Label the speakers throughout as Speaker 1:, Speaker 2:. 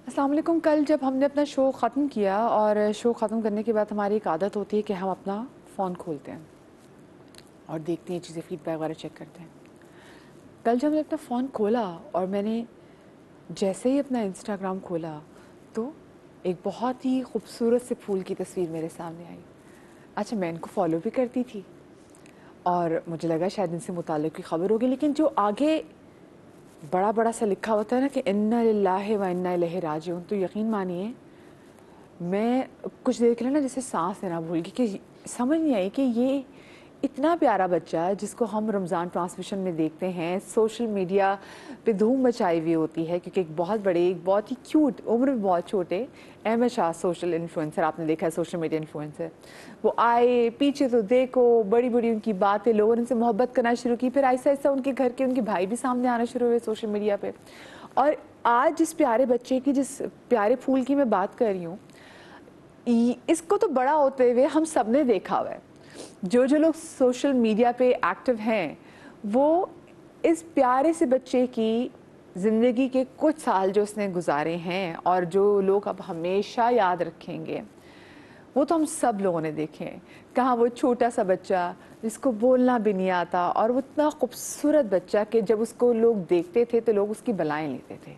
Speaker 1: السلام علیکم. کل جب ہم نے اپنا شو ختم کیا اور شو ختم کرنے کے بعد ہماری ایک عادت ہوتی ہے کہ ہم اپنا فون کھولتے ہیں اور دیکھتے ہیں چیزیں، فیڈ بیک وغیرہ چیک کرتے ہیں. کل جب میں نے اپنا فون کھولا اور میں نے جیسے ہی اپنا انسٹاگرام کھولا تو ایک بہت ہی خوبصورت سے پھول کی تصویر میرے سامنے آئی. اچھا، میں ان کو فالو بھی کرتی تھی اور مجھے لگا شاید ان سے متعلق کی خبر ہوگی، لیکن جو آگے بڑا بڑا سا لکھا ہوتا ہے نا کہ انا للہ و انا الیہ راجعون، تو یقین مانیے میں کچھ دیر کے لیے نا جیسے سانس لینا بھول گئی کہ سمجھ نہیں آئی کہ یہ اتنا پیارا بچہ جس کو ہم رمضان ٹرانسمیشن میں دیکھتے ہیں، سوشل میڈیا پہ دھوم مچائی ہوئی ہوتی ہے کیونکہ ایک بہت ہی کیوٹ، عمر میں بہت چھوٹے احمد شاہ سوشل انفلوئنسر، آپ نے دیکھا ہے سوشل میڈیا انفلوئنسر، وہ آئے پیچھے تو دیکھو بڑی بڑی ان کی باتیں، لوگوں نے ان سے محبت کرنا شروع کی، پھر آہستہ آہستہ ان کے گھر کے ان کے بھائی بھی سامنے آنا شروع ہوئے سوشل میڈیا پہ. اور آج جس پیارے بچے کی، جس پیارے پھول کی میں بات کر رہی ہوں، اس کو تو بڑا ہوتے ہوئے ہم سب نے دیکھا ہوا ہے. جو لوگ سوشل میڈیا پہ ایکٹیو ہیں وہ اس پیارے سے بچے کی زندگی کے کچھ سال جو اس نے گزارے ہیں اور جو لوگ اب ہمیشہ یاد رکھیں گے وہ تو ہم سب لوگوں نے دیکھے ہیں. کہاں وہ چھوٹا سا بچہ جس کو بولنا بھی نہیں آتا اور وہ اتنا خوبصورت بچہ کہ جب اس کو لوگ دیکھتے تھے تو لوگ اس کی بلائیں لیتے تھے،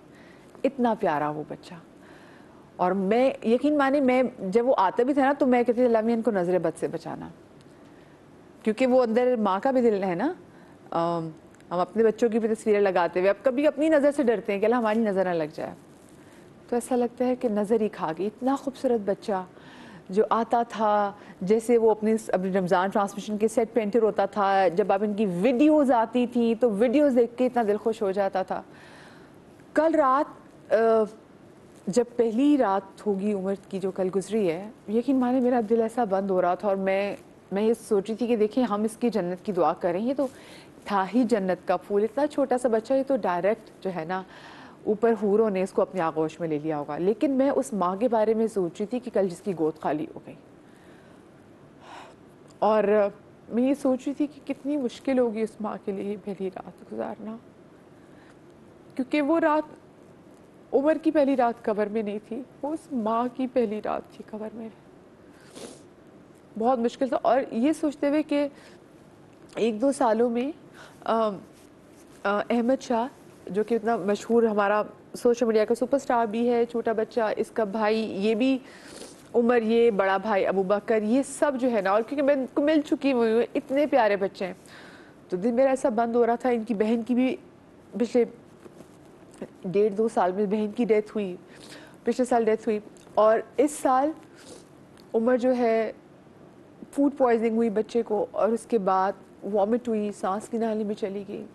Speaker 1: اتنا پیارا وہ بچہ. اور میں یقین مانی، میں جب وہ آتا بھی تھا نا تو میں کہتی تھی اللہ میاں ان کو نظر بد سے بچانا، کیونکہ وہ اندر ماں کا بھی دل ہے نا. ہم اپنے بچوں کی بھی تصویریں لگاتے ہوئے اب کبھی اپنی نظر سے ڈرتے ہیں کہ اللہ ہماری نظر نہ لگ جائے، تو ایسا لگتا ہے کہ نظر ہی کھا گئی. اتنا خوبصورت بچہ جو آتا تھا، جیسے وہ اپنی رمضان ٹرانسمیشن کے سیٹ پہ انٹر ہوتا تھا، جب اب ان کی ویڈیوز آتی تھی تو ویڈیوز دیکھ کے اتنا دل خوش ہو جاتا تھا. کل رات جب پہلی رات ہوگی عمر کی جو کل گزری ہے، یقین مانے میرا دل ایسا بند ہو رہا تھا اور میں یہ سوچی تھی کہ دیکھیں ہم اس کی جنت کی دعا کریں. یہ تو تھا ہی جنت کا پھول، اتنا چھوٹا سا بچہ، یہ تو ڈائریکٹ جو ہے نا اوپر حوروں نے اس کو اپنی آغوش میں لے لیا ہوگا. لیکن میں اس ماں کے بارے میں سوچ رہی تھی کہ کل جس کی گود خالی ہو گئی، اور میں یہ سوچ رہی تھی کہ کتنی مشکل ہوگی اس ماں کے لیے پہلی رات گزارنا، کیونکہ وہ رات عمر کی پہلی رات قبر میں نہیں تھی، وہ اس ماں کی پہلی رات تھی قبر میں. بہت مشکل تھا. اور یہ سوچتے ہوئے کہ ایک دو سالوں میں احمد شاہ جو کہ اتنا مشہور ہمارا سوشل میڈیا کا سپر سٹار بھی ہے، چھوٹا بچہ، اس کا بھائی، یہ بھی عمر، یہ بڑا بھائی ابو بکر، یہ سب جو ہے نا، اور کیونکہ میں ان کو مل چکی ہوئی ہوں، اتنے پیارے بچے ہیں، تو دل میرا ایسا بند ہو رہا تھا. ان کی بہن کی بھی پچھلے 1.5-2 سال میں بہن کی ڈیتھ ہوئی، پچھلے سال ڈیتھ ہوئی، اور اس سال عمر جو ہے فوڈ پوائزننگ ہوئی بچے کو، اور اس کے بعد وامٹ ہوئی، سانس کی نالی میں چلی گئی،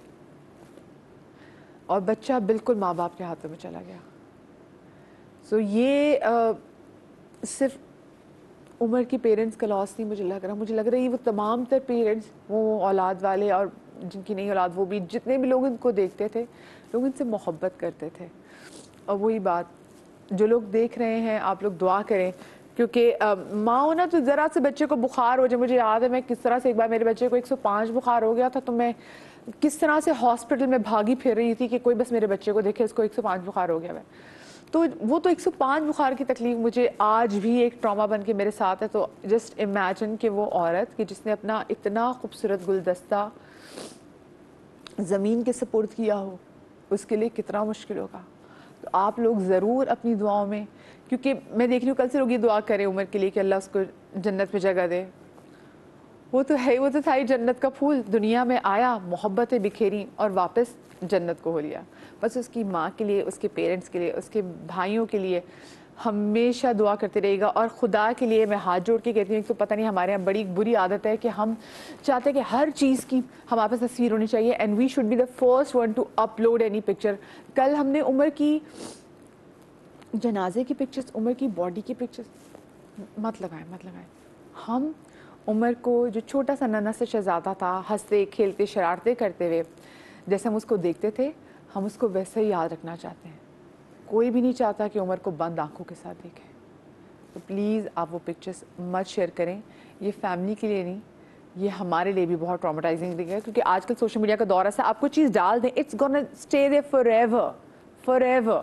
Speaker 1: اور بچہ بالکل ماں باپ کے ہاتھوں میں چلا گیا. سو یہ صرف عمر کی پیرنٹس کا لاس نہیں مجھے لگ رہا ہے وہ تمام تر پیرنٹس، وہ اولاد والے اور جن کی نہیں اولاد، وہ بھی جتنے بھی لوگ ان کو دیکھتے تھے، لوگ ان سے محبت کرتے تھے. اور وہی بات، جو لوگ دیکھ رہے ہیں آپ لوگ دعا کریں، کیونکہ ماں ہونا تو ذرا سے بچے کو بخار ہو جائے، مجھے یاد ہے میں کس طرح سے ایک بار میرے بچے کو 105 بخار ہو گیا تھا، تو میں کس طرح سے ہاسپٹل میں بھاگی پھر رہی تھی کہ کوئی بس میرے بچے کو دیکھے، اس کو 105 بخار ہو گیا ہے. تو وہ تو 105 بخار کی تکلیف مجھے آج بھی ایک ٹراما بن کے میرے ساتھ ہے. تو جسٹ امیجن کہ وہ عورت کہ جس نے اپنا اتنا خوبصورت گلدستہ زمین کے سپرد کیا ہو، اس کے لیے کتنا مشکل ہوگا. تو آپ لوگ ضرور اپنی دعاؤں میں، کیونکہ میں دیکھ رہی ہوں کل سے لوگ یہ دعا کریں عمر کے لیے کہ اللہ اس کو جنت میں جگہ دے. وہ تو ہے، وہ تو تھا ہی جنت کا پھول، دنیا میں آیا، محبتیں بکھیری اور واپس جنت کو ہو لیا. بس اس کی ماں کے لیے، اس کے پیرنٹس کے لیے، اس کے بھائیوں کے لیے ہمیشہ دعا کرتے رہے گا. اور خدا کے لیے میں ہاتھ جوڑ کے کہتی ہوں، تو پتہ نہیں ہمارے یہاں بڑی بری عادت ہے کہ ہم چاہتے ہیں کہ ہر چیز کی ہمارے پاس تصویر ہونی چاہیے، and we should be the first one to upload any picture. کل ہم نے عمر کی جنازے کی پکچرز، عمر کی باڈی کی پکچرز مت لگائیں. ہم عمر کو جو چھوٹا سا ننھا سے شہزادہ تھا، ہنستے کھیلتے شرارتیں کرتے ہوئے، جیسے ہم اس کو دیکھتے تھے، ہم اس کو ویسے ہی یاد رکھنا چاہتے ہیں. کوئی بھی نہیں چاہتا کہ عمر کو بند آنکھوں کے ساتھ دیکھیں. تو پلیز آپ وہ پکچرز مت شیئر کریں. یہ فیملی کے لیے نہیں، یہ ہمارے لیے بھی بہت ٹرامیٹائزنگ ہے، کیونکہ آج کل سوشل میڈیا کا دور ایسا، آپ کوئی چیز ڈال دیں، it's gonna stay there for ever.